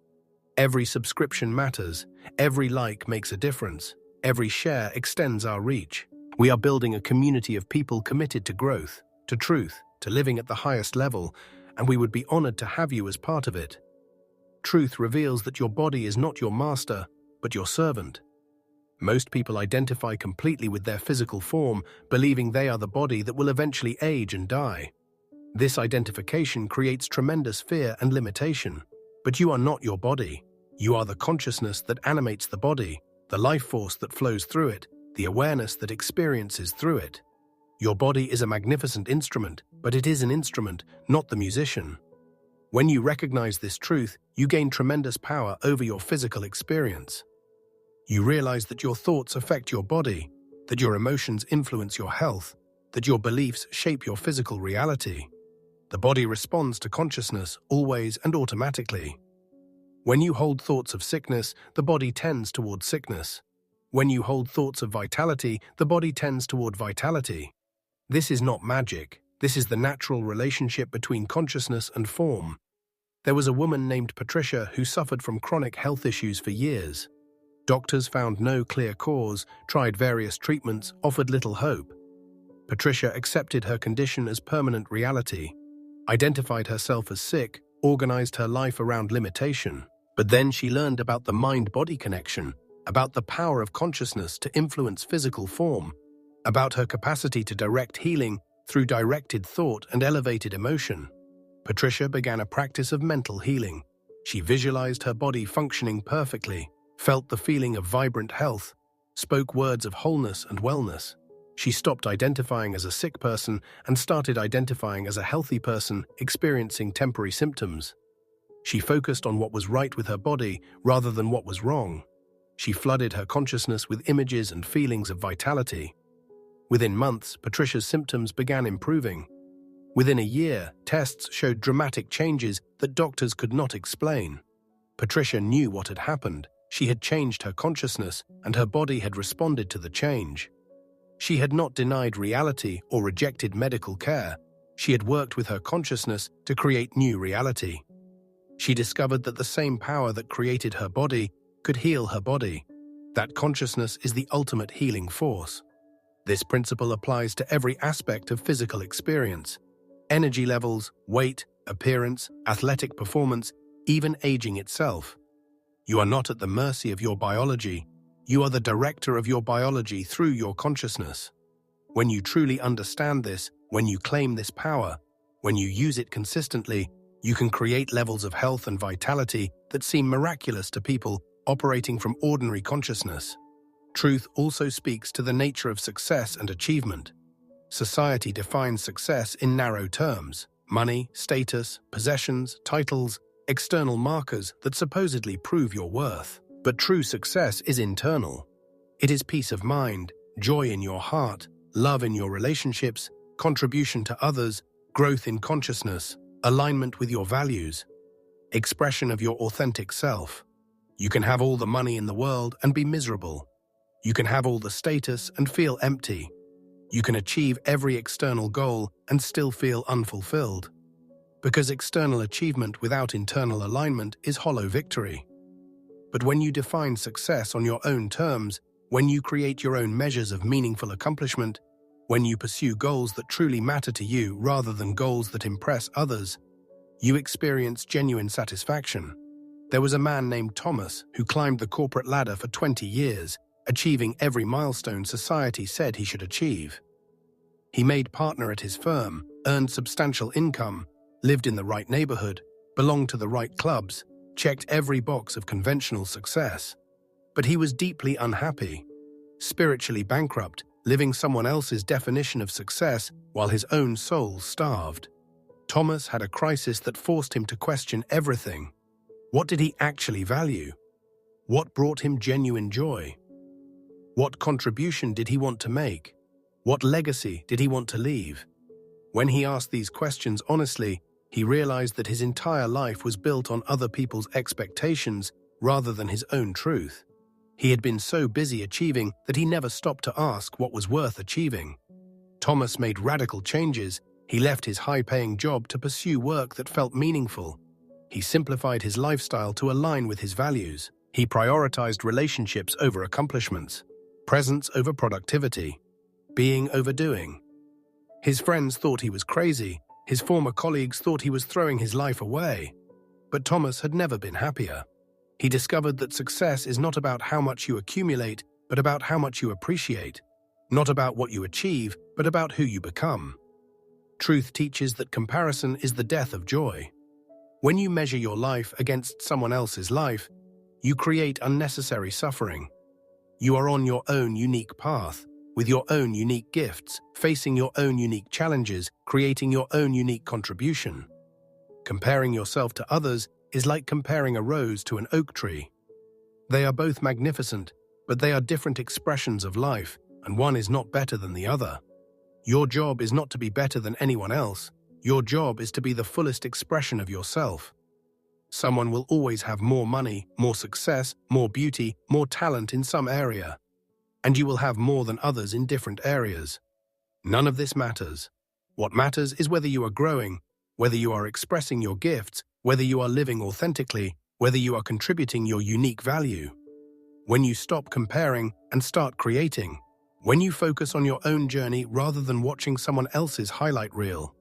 [SPEAKER 1] Every subscription matters, every like makes a difference, every share extends our reach. We are building a community of people committed to growth, to truth, to living at the highest level, and we would be honored to have you as part of it. Truth reveals that your body is not your master, but your servant. Most people identify completely with their physical form, believing they are the body that will eventually age and die. This identification creates tremendous fear and limitation. But you are not your body. You are the consciousness that animates the body, the life force that flows through it, the awareness that experiences through it. Your body is a magnificent instrument, but it is an instrument, not the musician. When you recognize this truth, you gain tremendous power over your physical experience. You realize that your thoughts affect your body, that your emotions influence your health, that your beliefs shape your physical reality. The body responds to consciousness always and automatically. When you hold thoughts of sickness, the body tends toward sickness. When you hold thoughts of vitality, the body tends toward vitality. This is not magic. This is the natural relationship between consciousness and form. There was a woman named Patricia who suffered from chronic health issues for years. Doctors found no clear cause, tried various treatments, offered little hope. Patricia accepted her condition as permanent reality, identified herself as sick, organized her life around limitation. But then she learned about the mind-body connection, about the power of consciousness to influence physical form, about her capacity to direct healing through directed thought and elevated emotion. Patricia began a practice of mental healing. She visualized her body functioning perfectly, felt the feeling of vibrant health, spoke words of wholeness and wellness. She stopped identifying as a sick person and started identifying as a healthy person experiencing temporary symptoms. She focused on what was right with her body rather than what was wrong. She flooded her consciousness with images and feelings of vitality. Within months, Patricia's symptoms began improving. Within a year, tests showed dramatic changes that doctors could not explain. Patricia knew what had happened. She had changed her consciousness, and her body had responded to the change. She had not denied reality or rejected medical care. She had worked with her consciousness to create new reality. She discovered that the same power that created her body could heal her body. That consciousness is the ultimate healing force. This principle applies to every aspect of physical experience. Energy levels, weight, appearance, athletic performance, even aging itself. You are not at the mercy of your biology. You are the director of your biology through your consciousness. When you truly understand this, when you claim this power, when you use it consistently, you can create levels of health and vitality that seem miraculous to people operating from ordinary consciousness. Truth also speaks to the nature of success and achievement. Society defines success in narrow terms: money, status, possessions, titles, external markers that supposedly prove your worth. But true success is internal. It is peace of mind, joy in your heart, love in your relationships, contribution to others, growth in consciousness, alignment with your values, expression of your authentic self. You can have all the money in the world and be miserable. You can have all the status and feel empty. You can achieve every external goal and still feel unfulfilled. Because external achievement without internal alignment is hollow victory. But when you define success on your own terms, when you create your own measures of meaningful accomplishment, when you pursue goals that truly matter to you rather than goals that impress others, you experience genuine satisfaction. There was a man named Thomas who climbed the corporate ladder for 20 years, achieving every milestone society said he should achieve. He made partner at his firm, earned substantial income, lived in the right neighborhood, belonged to the right clubs, checked every box of conventional success. But he was deeply unhappy, spiritually bankrupt, living someone else's definition of success while his own soul starved. Thomas had a crisis that forced him to question everything. What did he actually value? What brought him genuine joy? What contribution did he want to make? What legacy did he want to leave? When he asked these questions honestly, he realized that his entire life was built on other people's expectations rather than his own truth. He had been so busy achieving that he never stopped to ask what was worth achieving. Thomas made radical changes. He left his high-paying job to pursue work that felt meaningful. He simplified his lifestyle to align with his values. He prioritized relationships over accomplishments, presence over productivity, being over doing. His friends thought he was crazy. His former colleagues thought he was throwing his life away. But Thomas had never been happier. He discovered that success is not about how much you accumulate, but about how much you appreciate. Not about what you achieve, but about who you become. Truth teaches that comparison is the death of joy. When you measure your life against someone else's life, you create unnecessary suffering. You are on your own unique path, with your own unique gifts, facing your own unique challenges, creating your own unique contribution. Comparing yourself to others is like comparing a rose to an oak tree. They are both magnificent, but they are different expressions of life, and one is not better than the other. Your job is not to be better than anyone else. Your job is to be the fullest expression of yourself. Someone will always have more money, more success, more beauty, more talent in some area, and you will have more than others in different areas. None of this matters. What matters is whether you are growing, whether you are expressing your gifts, whether you are living authentically, whether you are contributing your unique value. When you stop comparing and start creating, when you focus on your own journey rather than watching someone else's highlight reel,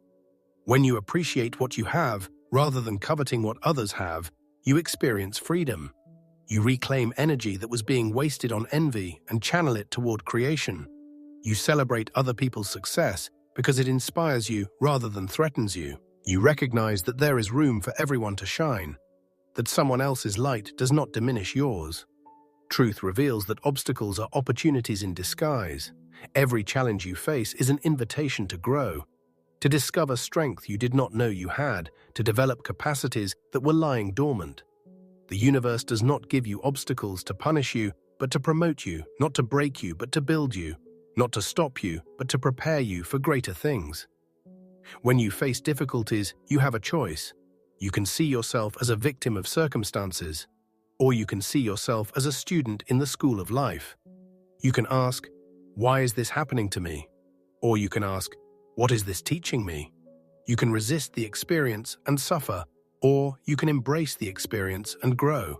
[SPEAKER 1] when you appreciate what you have rather than coveting what others have, you experience freedom. You reclaim energy that was being wasted on envy and channel it toward creation. You celebrate other people's success because it inspires you rather than threatens you. You recognize that there is room for everyone to shine, that someone else's light does not diminish yours. Truth reveals that obstacles are opportunities in disguise. Every challenge you face is an invitation to grow, to discover strength you did not know you had, to develop capacities that were lying dormant. The universe does not give you obstacles to punish you, but to promote you, not to break you, but to build you, not to stop you, but to prepare you for greater things. When you face difficulties, you have a choice. You can see yourself as a victim of circumstances, or you can see yourself as a student in the school of life. You can ask, why is this happening to me? Or you can ask, what is this teaching me? You can resist the experience and suffer, or you can embrace the experience and grow.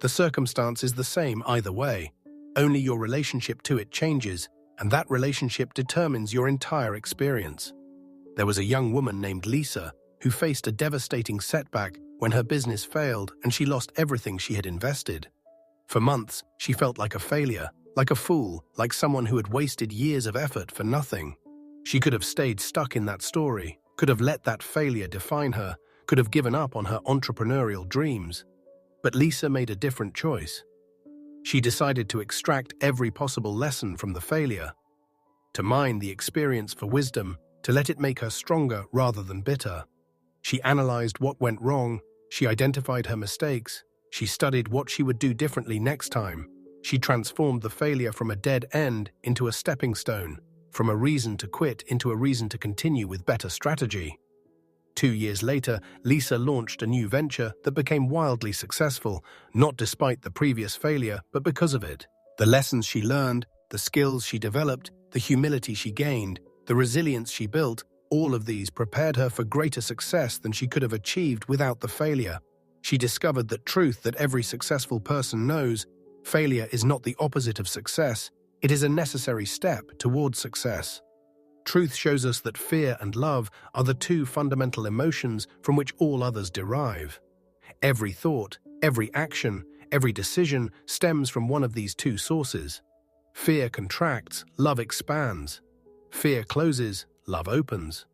[SPEAKER 1] The circumstance is the same either way, only your relationship to it changes, and that relationship determines your entire experience. There was a young woman named Lisa who faced a devastating setback when her business failed and she lost everything she had invested. For months, she felt like a failure, like a fool, like someone who had wasted years of effort for nothing. She could have stayed stuck in that story, could have let that failure define her, could have given up on her entrepreneurial dreams. But Lisa made a different choice. She decided to extract every possible lesson from the failure, to mine the experience for wisdom, to let it make her stronger rather than bitter. She analyzed what went wrong, she identified her mistakes, she studied what she would do differently next time. She transformed the failure from a dead end into a stepping stone, from a reason to quit into a reason to continue with better strategy. 2 years later, Lisa launched a new venture that became wildly successful, not despite the previous failure, but because of it. The lessons she learned, the skills she developed, the humility she gained, the resilience she built, all of these prepared her for greater success than she could have achieved without the failure. She discovered the truth that every successful person knows: failure is not the opposite of success, it is a necessary step towards success. Truth shows us that fear and love are the two fundamental emotions from which all others derive. Every thought, every action, every decision stems from one of these two sources. Fear contracts, love expands. Fear closes, love opens.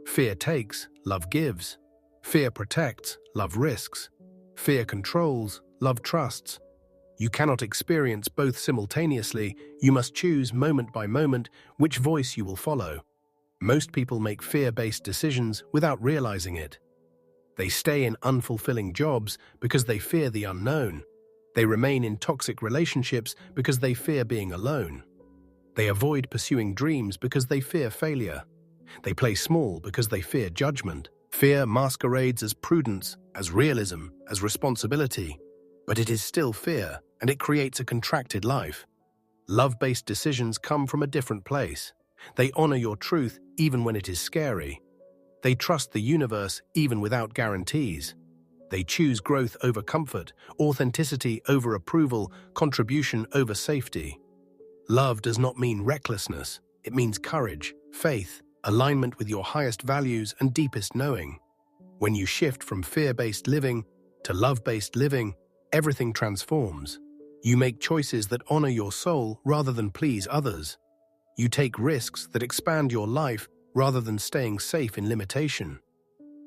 [SPEAKER 1] Fear takes, love gives. Fear protects, love risks. Fear controls, love trusts. You cannot experience both simultaneously. You must choose moment by moment which voice you will follow. Most people make fear-based decisions without realizing it. They stay in unfulfilling jobs because they fear the unknown. They remain in toxic relationships because they fear being alone. They avoid pursuing dreams because they fear failure. They play small because they fear judgment. Fear masquerades as prudence, as realism, as responsibility. But it is still fear, and it creates a contracted life. Love-based decisions come from a different place. They honor your truth even when it is scary. They trust the universe even without guarantees. They choose growth over comfort, authenticity over approval, contribution over safety. Love does not mean recklessness. It means courage, faith, alignment with your highest values and deepest knowing. When you shift from fear-based living to love-based living, everything transforms. You make choices that honor your soul rather than please others. You take risks that expand your life rather than staying safe in limitation.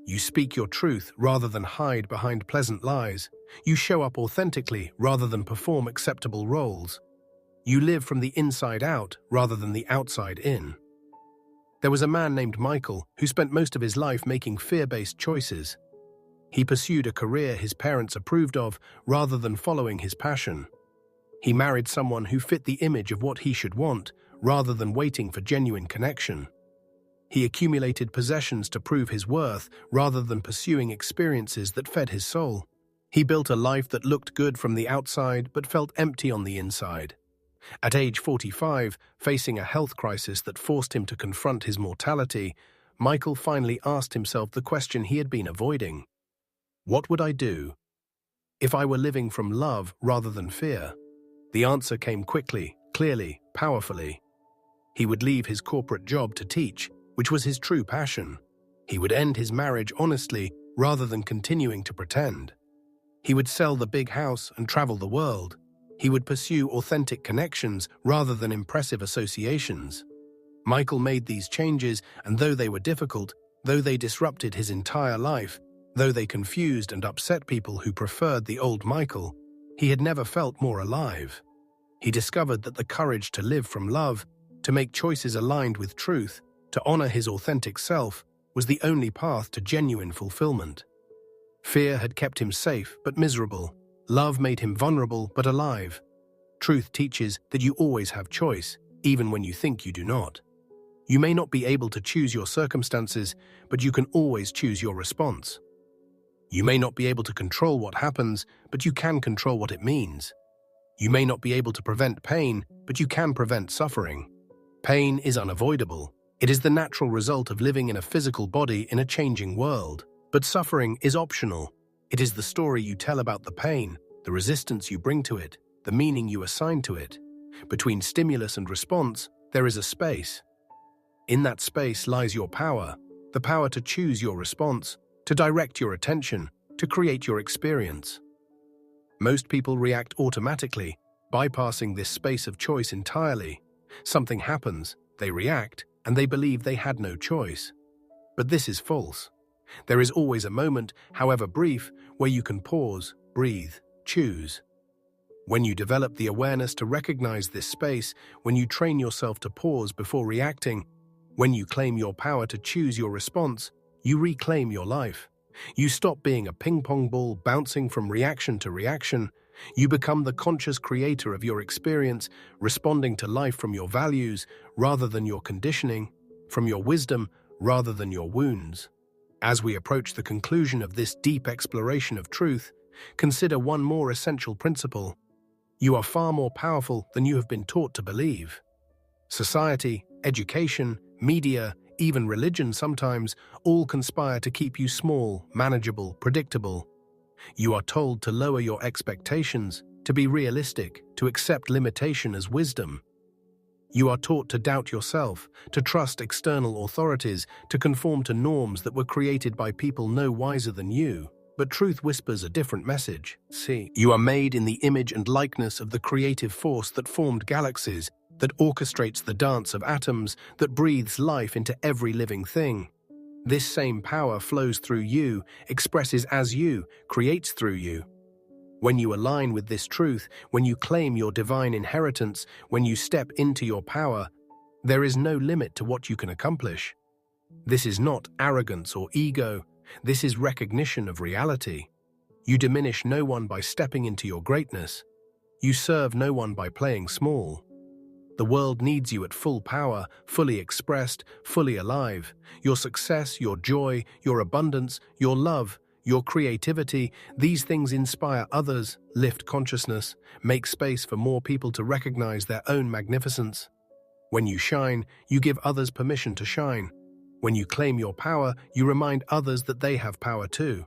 [SPEAKER 1] You speak your truth rather than hide behind pleasant lies. You show up authentically rather than perform acceptable roles. You live from the inside out rather than the outside in. There was a man named Michael who spent most of his life making fear-based choices. He pursued a career his parents approved of rather than following his passion. He married someone who fit the image of what he should want rather than waiting for genuine connection. He accumulated possessions to prove his worth rather than pursuing experiences that fed his soul. He built a life that looked good from the outside but felt empty on the inside. At age 45, facing a health crisis that forced him to confront his mortality, Michael finally asked himself the question he had been avoiding. What would I do if I were living from love rather than fear? The answer came quickly, clearly, powerfully. He would leave his corporate job to teach, which was his true passion. He would end his marriage honestly rather than continuing to pretend. He would sell the big house and travel the world. He would pursue authentic connections rather than impressive associations. Michael made these changes, and though they were difficult, though they disrupted his entire life, though they confused and upset people who preferred the old Michael, he had never felt more alive. He discovered that the courage to live from love, to make choices aligned with truth, to honor his authentic self, was the only path to genuine fulfillment. Fear had kept him safe but miserable. Love made him vulnerable but alive. Truth teaches that you always have choice, even when you think you do not. You may not be able to choose your circumstances, but you can always choose your response. You may not be able to control what happens, but you can control what it means. You may not be able to prevent pain, but you can prevent suffering. Pain is unavoidable. It is the natural result of living in a physical body in a changing world. But suffering is optional. It is the story you tell about the pain, the resistance you bring to it, the meaning you assign to it. Between stimulus and response, there is a space. In that space lies your power, the power to choose your response, to direct your attention, to create your experience. Most people react automatically, bypassing this space of choice entirely. Something happens, they react, and they believe they had no choice. But this is false. There is always a moment, however brief, where you can pause, breathe, choose. When you develop the awareness to recognize this space, when you train yourself to pause before reacting, when you claim your power to choose your response, you reclaim your life. You stop being a ping-pong ball bouncing from reaction to reaction. You become the conscious creator of your experience, responding to life from your values rather than your conditioning, from your wisdom rather than your wounds. As we approach the conclusion of this deep exploration of truth, consider one more essential principle. You are far more powerful than you have been taught to believe. Society, education, media, even religion sometimes, all conspire to keep you small, manageable, predictable. You are told to lower your expectations, to be realistic, to accept limitation as wisdom. You are taught to doubt yourself, to trust external authorities, to conform to norms that were created by people no wiser than you. But truth whispers a different message. See, you are made in the image and likeness of the creative force that formed galaxies, that orchestrates the dance of atoms, that breathes life into every living thing. This same power flows through you, expresses as you, creates through you. When you align with this truth, when you claim your divine inheritance, when you step into your power, there is no limit to what you can accomplish. This is not arrogance or ego. This is recognition of reality. You diminish no one by stepping into your greatness. You serve no one by playing small. The world needs you at full power, fully expressed, fully alive. Your success, your joy, your abundance, your love, your creativity, these things inspire others, lift consciousness, make space for more people to recognize their own magnificence. When you shine, you give others permission to shine. When you claim your power, you remind others that they have power too.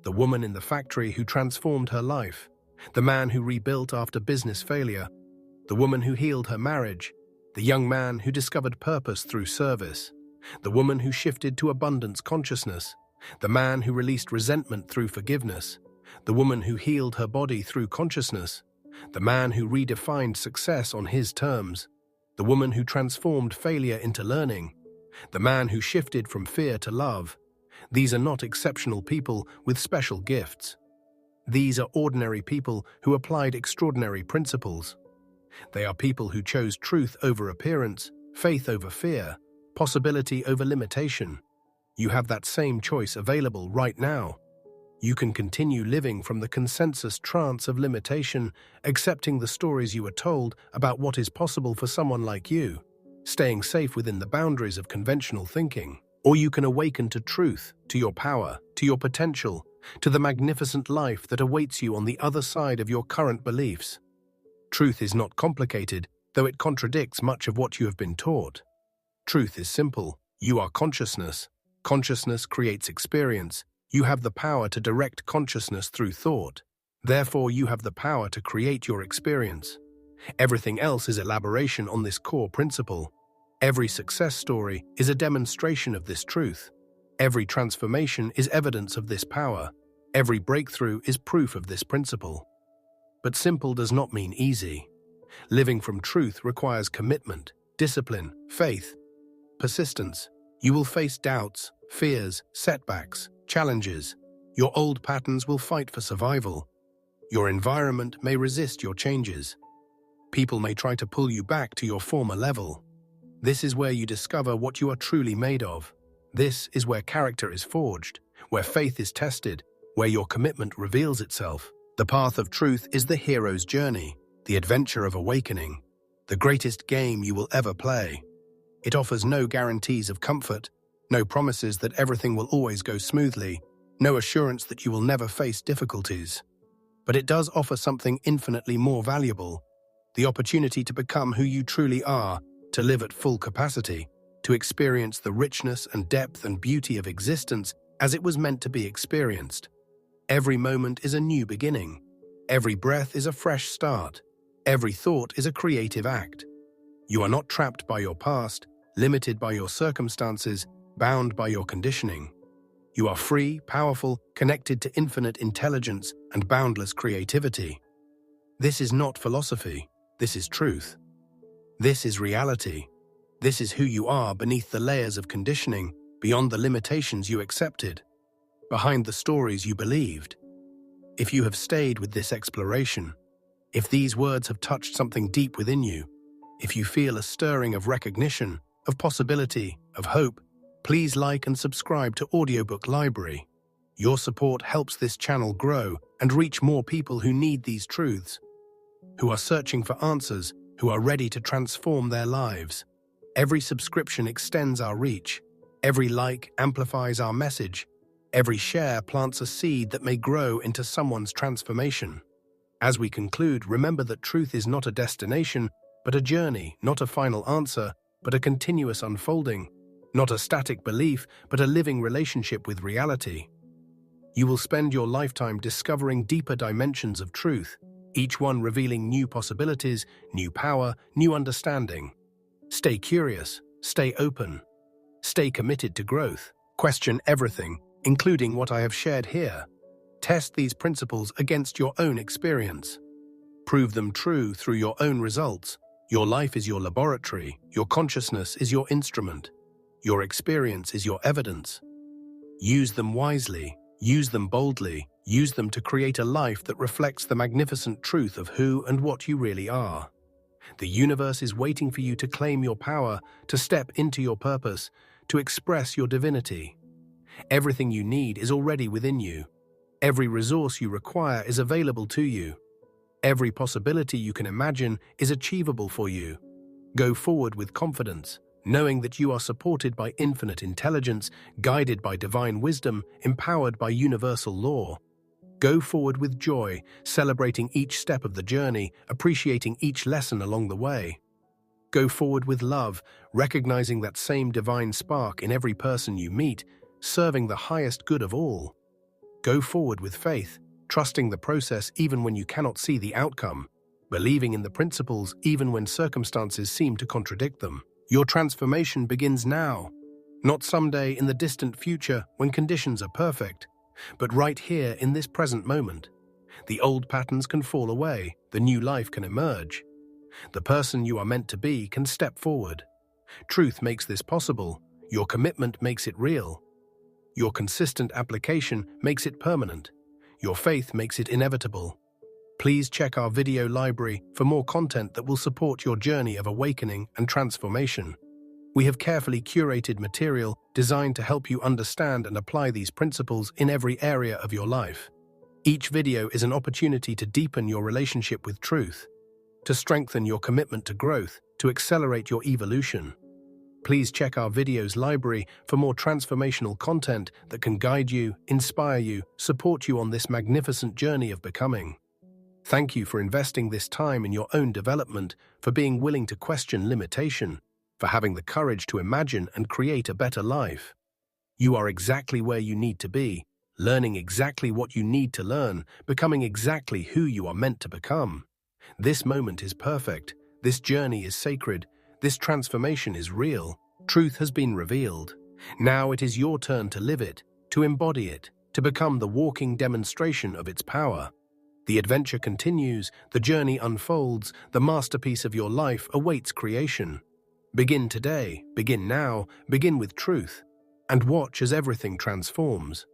[SPEAKER 1] The woman in the factory who transformed her life, the man who rebuilt after business failure, the woman who healed her marriage, the young man who discovered purpose through service, the woman who shifted to abundance consciousness, the man who released resentment through forgiveness, the woman who healed her body through consciousness, the man who redefined success on his terms, the woman who transformed failure into learning, the man who shifted from fear to love. These are not exceptional people with special gifts. These are ordinary people who applied extraordinary principles. They are people who chose truth over appearance, faith over fear, possibility over limitation. You have that same choice available right now. You can continue living from the consensus trance of limitation, accepting the stories you were told about what is possible for someone like you. staying safe within the boundaries of conventional thinking. Or you can awaken to truth, to your power, to your potential, to the magnificent life that awaits you on the other side of your current beliefs. Truth is not complicated, though it contradicts much of what you have been taught. Truth is simple. You are consciousness. Consciousness creates experience. You have the power to direct consciousness through thought. Therefore, you have the power to create your experience. Everything else is elaboration on this core principle. Every success story is a demonstration of this truth. Every transformation is evidence of this power. Every breakthrough is proof of this principle. But simple does not mean easy. Living from truth requires commitment, discipline, faith, persistence. You will face doubts, fears, setbacks, challenges. Your old patterns will fight for survival. Your environment may resist your changes. People may try to pull you back to your former level. This is where you discover what you are truly made of. This is where character is forged, where faith is tested, where your commitment reveals itself. The path of truth is the hero's journey, the adventure of awakening, the greatest game you will ever play. It offers no guarantees of comfort, no promises that everything will always go smoothly, no assurance that you will never face difficulties. But it does offer something infinitely more valuable, the opportunity to become who you truly are, to live at full capacity, to experience the richness and depth and beauty of existence as it was meant to be experienced. Every moment is a new beginning. Every breath is a fresh start. Every thought is a creative act. You are not trapped by your past, limited by your circumstances, bound by your conditioning. You are free, powerful, connected to infinite intelligence and boundless creativity. This is not philosophy. This is truth. This is reality. This is who you are beneath the layers of conditioning, beyond the limitations you accepted, behind the stories you believed. If you have stayed with this exploration, if these words have touched something deep within you, if you feel a stirring of recognition, of possibility, of hope, please like and subscribe to Audiobook Library. Your support helps this channel grow and reach more people who need these truths, who are searching for answers, who are ready to transform their lives. Every subscription extends our reach. Every like amplifies our message. Every share plants a seed that may grow into someone's transformation. As we conclude, remember that truth is not a destination, but a journey, not a final answer, but a continuous unfolding, not a static belief, but a living relationship with reality. You will spend your lifetime discovering deeper dimensions of truth, each one revealing new possibilities, new power, new understanding. Stay curious, stay open, stay committed to growth. Question everything, including what I have shared here. Test these principles against your own experience. Prove them true through your own results. Your life is your laboratory, your consciousness is your instrument, your experience is your evidence. Use them wisely, use them boldly, use them to create a life that reflects the magnificent truth of who and what you really are. The universe is waiting for you to claim your power, to step into your purpose, to express your divinity. Everything you need is already within you. Every resource you require is available to you. Every possibility you can imagine is achievable for you. Go forward with confidence, knowing that you are supported by infinite intelligence, guided by divine wisdom, empowered by universal law. Go forward with joy, celebrating each step of the journey, appreciating each lesson along the way. Go forward with love, recognizing that same divine spark in every person you meet, serving the highest good of all. Go forward with faith, trusting the process even when you cannot see the outcome, believing in the principles even when circumstances seem to contradict them. Your transformation begins now, not someday in the distant future when conditions are perfect, but right here in this present moment. The old patterns can fall away, the new life can emerge. The person you are meant to be can step forward. Truth makes this possible. Your commitment makes it real. Your consistent application makes it permanent. Your faith makes it inevitable. Please check our video library for more content that will support your journey of awakening and transformation. We have carefully curated material designed to help you understand and apply these principles in every area of your life. Each video is an opportunity to deepen your relationship with truth, to strengthen your commitment to growth, to accelerate your evolution. Please check our videos library for more transformational content that can guide you, inspire you, support you on this magnificent journey of becoming. Thank you for investing this time in your own development, for being willing to question limitation, for having the courage to imagine and create a better life. You are exactly where you need to be, learning exactly what you need to learn, becoming exactly who you are meant to become. This moment is perfect. This journey is sacred. This transformation is real. Truth has been revealed. Now it is your turn to live it, to embody it, to become the walking demonstration of its power. The adventure continues, the journey unfolds, the masterpiece of your life awaits creation. Begin today, begin now, begin with truth, and watch as everything transforms.